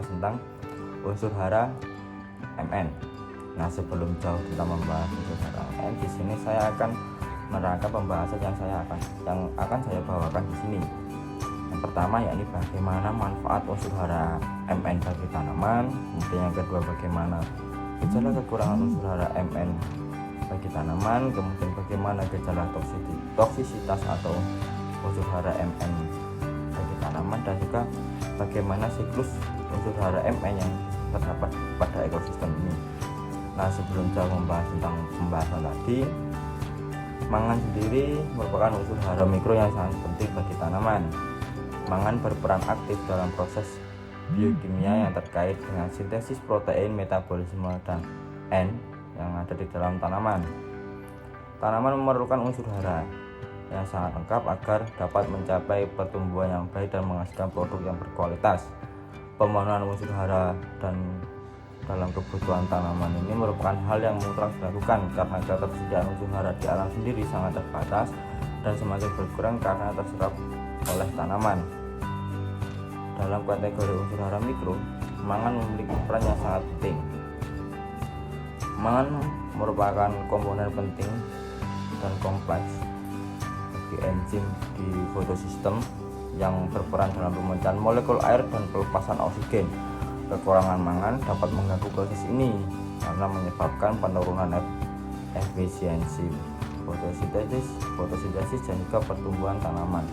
membahas tentang unsur hara Mn. Nah, sebelum jauh kita membahas unsur hara Mn, di sini saya akan merangkai pembahasan yang akan saya bawakan di sini. Yang pertama yakni bagaimana manfaat unsur hara Mn bagi tanaman. Kemudian yang kedua bagaimana gejala kekurangan unsur hara Mn bagi tanaman. Kemudian bagaimana gejala toksisitas atau unsur hara Mn bagi tanaman, dan juga bagaimana siklus unsur hara Mn yang terdapat pada ekosistem ini. Nah, sebelum jauh membahas tentang pembahasan tadi, mangan sendiri merupakan unsur hara mikro yang sangat penting bagi tanaman. Mangan berperan aktif dalam proses biokimia yang terkait dengan sintesis protein, metabolisme, dan N yang ada di dalam tanaman. Tanaman memerlukan unsur hara yang sangat lengkap agar dapat mencapai pertumbuhan yang baik dan menghasilkan produk yang berkualitas. Pemenuhan unsur hara dan dalam kebutuhan tanaman ini merupakan hal yang mutlak dilakukan karena ketersediaan unsur hara di alam sendiri sangat terbatas dan semakin berkurang karena terserap oleh tanaman. Dalam kategori unsur hara mikro, mangan memiliki peran yang sangat penting. Mangan merupakan komponen penting dan kompleks bagi enzim di fotosistem yang berperan dalam pemecahan molekul air dan pelepasan oksigen. Kekurangan mangan dapat mengganggu proses ini karena menyebabkan penurunan efisiensi fotosintesis dan juga pertumbuhan tanaman.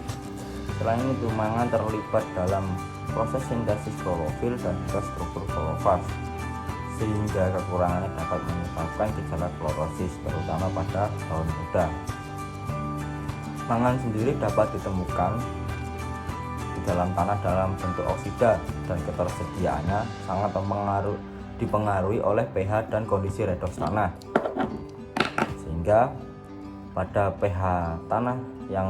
Selain itu, mangan terlibat dalam proses sintesis klorofil dan juga struktur klorofas, sehingga kekurangannya dapat menyebabkan gejala klorosis, terutama pada daun muda. Mangan sendiri dapat ditemukan dalam tanah dalam bentuk oksida, dan ketersediaannya sangat dipengaruhi oleh pH dan kondisi redoks tanah, sehingga pada pH tanah yang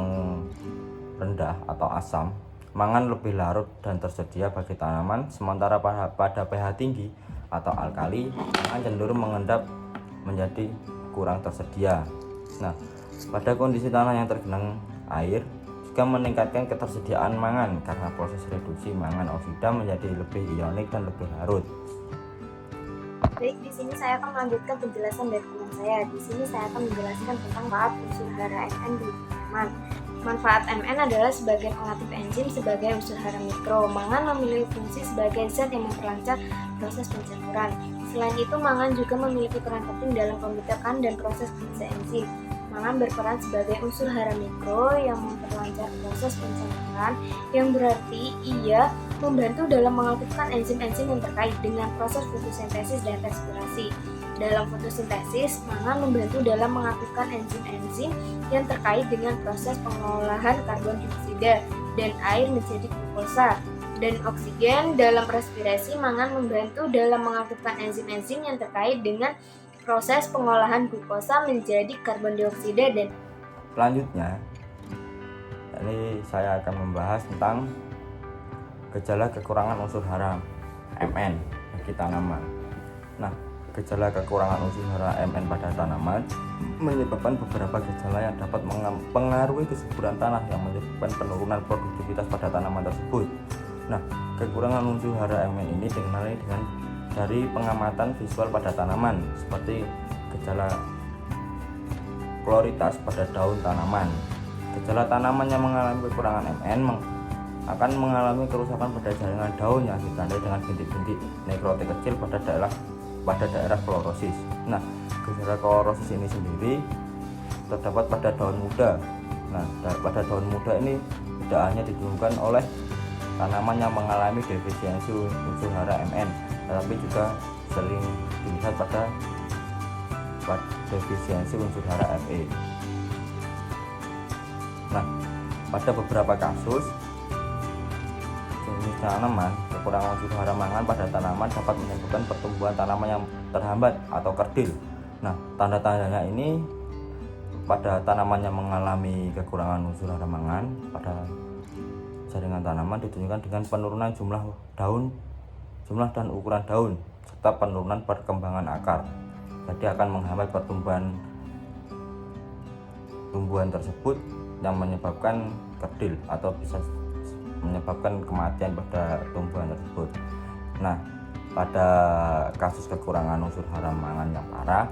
rendah atau asam, mangan lebih larut dan tersedia bagi tanaman, sementara pada pH tinggi atau alkali, mangan cenderung mengendap menjadi kurang tersedia. Nah, pada kondisi tanah yang tergenang air juga meningkatkan ketersediaan mangan karena proses reduksi mangan oksida menjadi lebih ionik dan lebih larut. Baik, di sini saya akan melanjutkan penjelasan dari teman saya. Di sini saya akan menjelaskan tentang manfaat unsur hara Mn di tanaman. Manfaat Mn adalah sebagai pengaktif enzim sebagai unsur hara mikro. Mangan memiliki fungsi sebagai zat yang memperlancar proses pencampuran. Selain itu, mangan juga memiliki peran penting dalam pembentukan dan proses fungsi enzim. Mangan berperan sebagai unsur hara mikro yang memperlancar proses pencampuran, yang berarti ia membantu dalam mengaktifkan enzim-enzim yang terkait dengan proses fotosintesis dan respirasi. Dalam fotosintesis, mangan membantu dalam mengaktifkan enzim-enzim yang terkait dengan proses pengolahan karbon dioksida dan air menjadi glukosa. Dan oksigen dalam respirasi, mangan membantu dalam mengaktifkan enzim-enzim yang terkait dengan proses pengolahan glukosa menjadi karbon dioksida. Dan selanjutnya, ini saya akan membahas tentang gejala kekurangan unsur hara Mn bagi tanaman. Nah, gejala kekurangan unsur hara Mn pada tanaman menyebabkan beberapa gejala yang dapat mempengaruhi kesuburan tanah yang menyebabkan penurunan produktivitas pada tanaman tersebut. Nah, kekurangan unsur hara Mn ini dikenali dengan dari pengamatan visual pada tanaman, seperti gejala kloritas pada daun tanaman. Gejala tanaman yang mengalami kekurangan Mn akan mengalami kerusakan pada jaringan daun yang ditandai dengan bintik-bintik nekrotik kecil pada daerah klorosis. Nah, gejala klorosis ini sendiri terdapat pada daun muda. Nah, pada daun muda ini tidak hanya ditemukan oleh tanaman yang mengalami defisiensi unsur hara Mn, tetapi juga sering dilihat pada defisiensi unsur hara Fe. Nah, pada beberapa kasus jenis tanaman kekurangan unsur hara mangan pada tanaman dapat menyebabkan pertumbuhan tanaman yang terhambat atau kerdil. Nah, tanda-tandanya ini pada tanaman yang mengalami kekurangan unsur hara mangan pada jaringan tanaman ditunjukkan dengan penurunan jumlah dan ukuran daun serta penurunan perkembangan akar. Jadi akan menghambat tumbuhan tersebut yang menyebabkan kerdil atau bisa menyebabkan kematian pada tumbuhan tersebut. Nah, pada kasus kekurangan unsur hara mangan yang parah,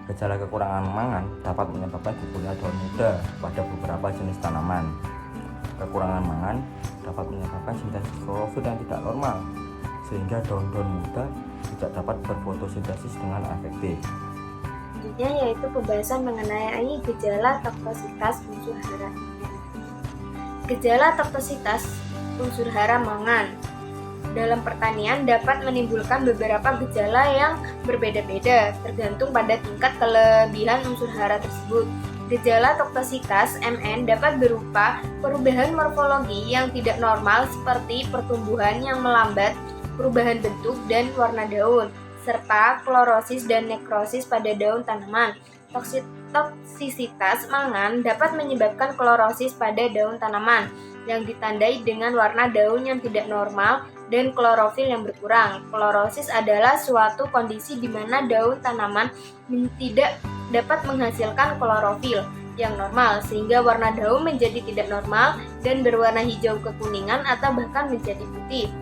gejala kekurangan mangan dapat menyebabkan gugurnya daun muda pada beberapa jenis tanaman. Kekurangan mangan dapat menyebabkan sintesis klorofil yang tidak normal, sehingga daun-daun muda tidak dapat berfotosintesis dengan efektif. Selanjutnya yaitu pembahasan mengenai gejala toksisitas unsur hara. Gejala toksisitas unsur hara mangan dalam pertanian dapat menimbulkan beberapa gejala yang berbeda-beda tergantung pada tingkat kelebihan unsur hara tersebut. Gejala toksisitas MN dapat berupa perubahan morfologi yang tidak normal seperti pertumbuhan yang melambat, perubahan bentuk dan warna daun, serta klorosis dan nekrosis pada daun tanaman. Toksisitas mangan dapat menyebabkan klorosis pada daun tanaman yang ditandai dengan warna daun yang tidak normal dan klorofil yang berkurang. Klorosis adalah suatu kondisi di mana daun tanaman tidak dapat menghasilkan klorofil yang normal sehingga warna daun menjadi tidak normal dan berwarna hijau kekuningan atau bahkan menjadi putih.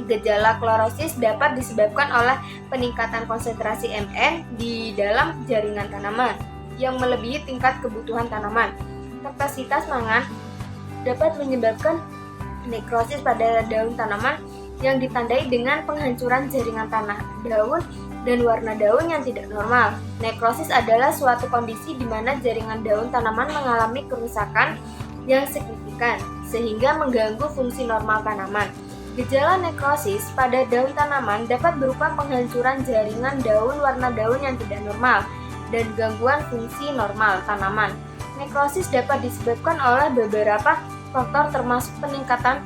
Gejala klorosis dapat disebabkan oleh peningkatan konsentrasi Mn di dalam jaringan tanaman yang melebihi tingkat kebutuhan tanaman. Toksisitas mangan dapat menyebabkan nekrosis pada daun tanaman yang ditandai dengan penghancuran jaringan tanah, daun, dan warna daun yang tidak normal. Nekrosis adalah suatu kondisi di mana jaringan daun tanaman mengalami kerusakan yang signifikan sehingga mengganggu fungsi normal tanaman. Gejala nekrosis pada daun tanaman dapat berupa penghancuran jaringan daun, warna daun yang tidak normal, dan gangguan fungsi normal tanaman. Nekrosis dapat disebabkan oleh beberapa faktor termasuk peningkatan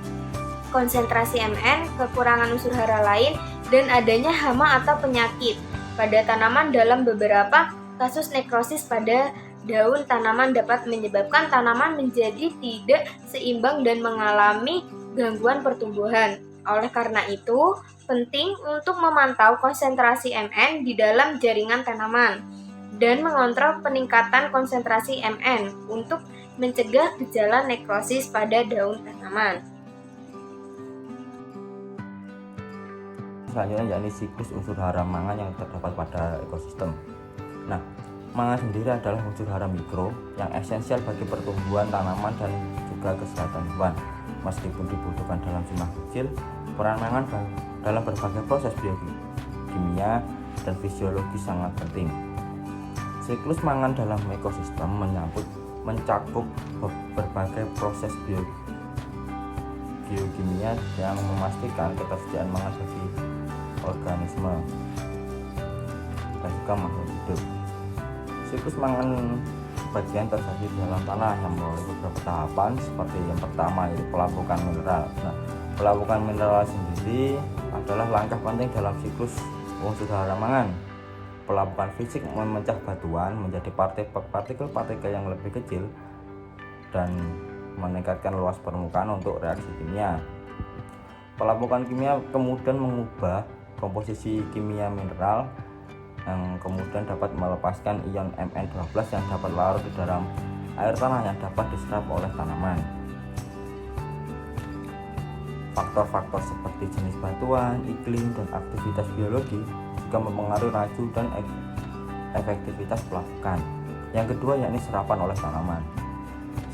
konsentrasi Mn, kekurangan unsur hara lain, dan adanya hama atau penyakit pada tanaman. Dalam beberapa kasus nekrosis pada daun tanaman dapat menyebabkan tanaman menjadi tidak seimbang dan mengalami gangguan pertumbuhan. Oleh karena itu, penting untuk memantau konsentrasi Mn di dalam jaringan tanaman dan mengontrol peningkatan konsentrasi Mn untuk mencegah gejala nekrosis pada daun tanaman. Selanjutnya yakni siklus unsur hara mangan yang terdapat pada ekosistem. Nah, mangan sendiri adalah unsur hara mikro yang esensial bagi pertumbuhan tanaman dan juga kesehatan hewan. Meskipun dibutuhkan dalam jumlah kecil, peran mangan dalam berbagai proses biokimia dan fisiologi sangat penting. Siklus mangan dalam ekosistem mencakup berbagai proses biokimia yang memastikan ketersediaan mangan bagi organisme dan juga makhluk hidup. Siklus mangan sebagian terjadi di dalam tanah yang melalui beberapa tahapan, seperti yang pertama yaitu pelapukan mineral. Nah, pelapukan mineral sendiri adalah langkah penting dalam siklus unsur hara mangan. Pelapukan fisik memecah batuan menjadi partikel-partikel yang lebih kecil dan meningkatkan luas permukaan untuk reaksi kimia. Pelapukan kimia kemudian mengubah komposisi kimia mineral yang kemudian dapat melepaskan ion Mn12 yang dapat larut di dalam air tanah yang dapat diserap oleh tanaman. Faktor-faktor seperti jenis batuan, iklim, dan aktivitas biologi juga mempengaruhi laju dan efektivitas pelapukan. Yang kedua yakni serapan oleh tanaman.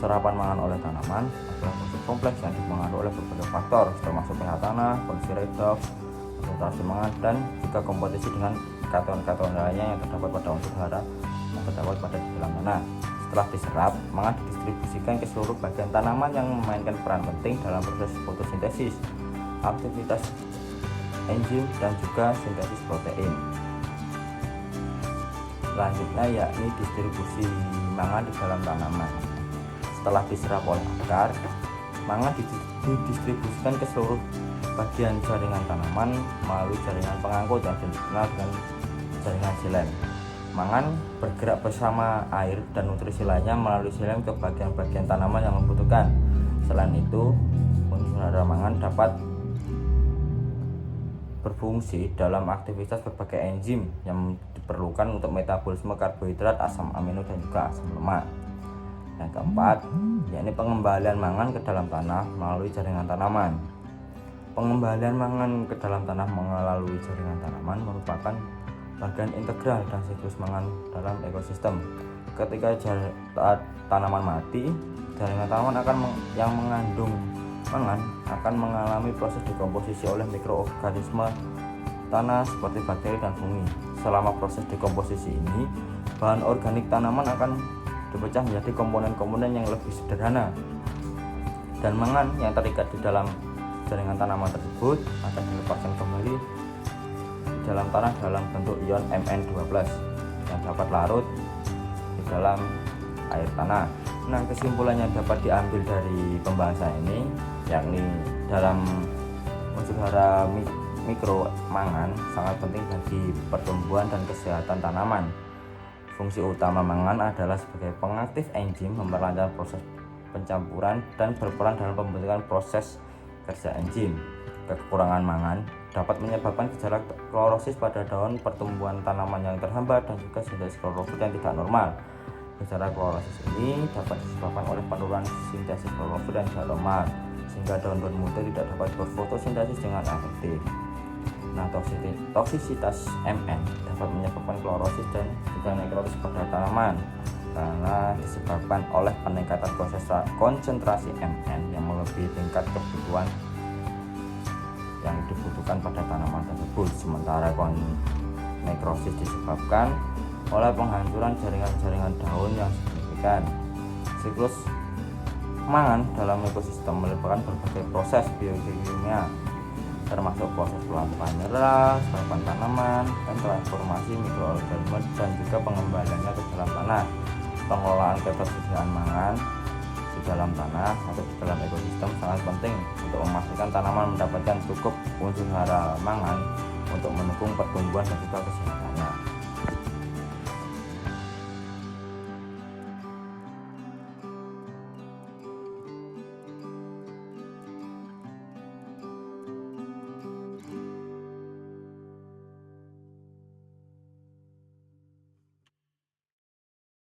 Serapan mangan oleh tanaman adalah proses kompleks yang dipengaruhi oleh berbagai faktor termasuk pH tanah, kondisi redoks, konsentrasi mangan, dan juga kompetisi dengan katoan-katoan lainnya yang terdapat pada unsur hara yang terdapat pada di dalam tanah. Setelah diserap, mangan didistribusikan ke seluruh bagian tanaman yang memainkan peran penting dalam proses fotosintesis, aktivitas enzim, dan juga sintesis protein. Selanjutnya yakni distribusi mangan di dalam tanaman. Setelah diserap oleh akar, mangan didistribusikan ke seluruh bagian jaringan tanaman melalui jaringan pengangkut yang dikenal dengan jaringan xilem. Mangan bergerak bersama air dan nutrisi lainnya melalui xilem ke bagian-bagian tanaman yang membutuhkan. Selain itu, unsur hara mangan dapat berfungsi dalam aktivitas berbagai enzim yang diperlukan untuk metabolisme karbohidrat, asam amino, dan juga asam lemak. Yang keempat, yakni pengembalian mangan ke dalam tanah melalui jaringan tanaman. Pengembalian mangan ke dalam tanah melalui jaringan tanaman merupakan bagian integral dan siklus mangan dalam ekosistem. Ketika tanaman mati, jaringan tanaman yang mengandung mangan akan mengalami proses dekomposisi oleh mikroorganisme tanah seperti bakteri dan fungi. Selama proses dekomposisi ini, bahan organik tanaman akan dipecah menjadi komponen-komponen yang lebih sederhana, dan mangan yang terikat di dalam jaringan tanaman tersebut akan dilepaskan kembali di dalam tanah dalam bentuk ion Mn12 yang dapat larut di dalam air tanah. Nah, kesimpulannya dapat diambil dari pembahasan ini, yakni dalam unsur hara mikro mangan sangat penting bagi pertumbuhan dan kesehatan tanaman. Fungsi utama mangan adalah sebagai pengaktif enzim, memperlancar proses pencampuran dan berperan dalam pembentukan proses kerja enzim. Kekurangan mangan dapat menyebabkan gejala klorosis pada daun, pertumbuhan tanaman yang terhambat, dan juga sintesis klorofil yang tidak normal. Gejala klorosis ini dapat disebabkan oleh penurunan sintesis klorofil yang tidak normal, sehingga daun bermutu tidak dapat berfotosintesis dengan efektif. Nah, toksisitas Mn dapat menyebabkan klorosis dan juga nekrosis pada tanaman karena disebabkan oleh peningkatan konsentrasi Mn yang melebihi tingkat kebutuhan yang dibutuhkan pada tanaman tersebut. Sementara nekrosis disebabkan oleh penghancuran jaringan-jaringan daun yang signifikan. Siklus mangan dalam ekosistem melibatkan berbagai proses biokimia, termasuk proses pelampiasan mineral, serapan tanaman, dan transformasi mikroorganisme, dan juga pengembaliannya ke dalam tanah. Pengelolaan ketersediaan mangan di dalam tanah atau di dalam ekosistem sangat penting untuk memastikan tanaman mendapatkan cukup unsur hara mangan untuk mendukung pertumbuhan dan juga kesehatannya.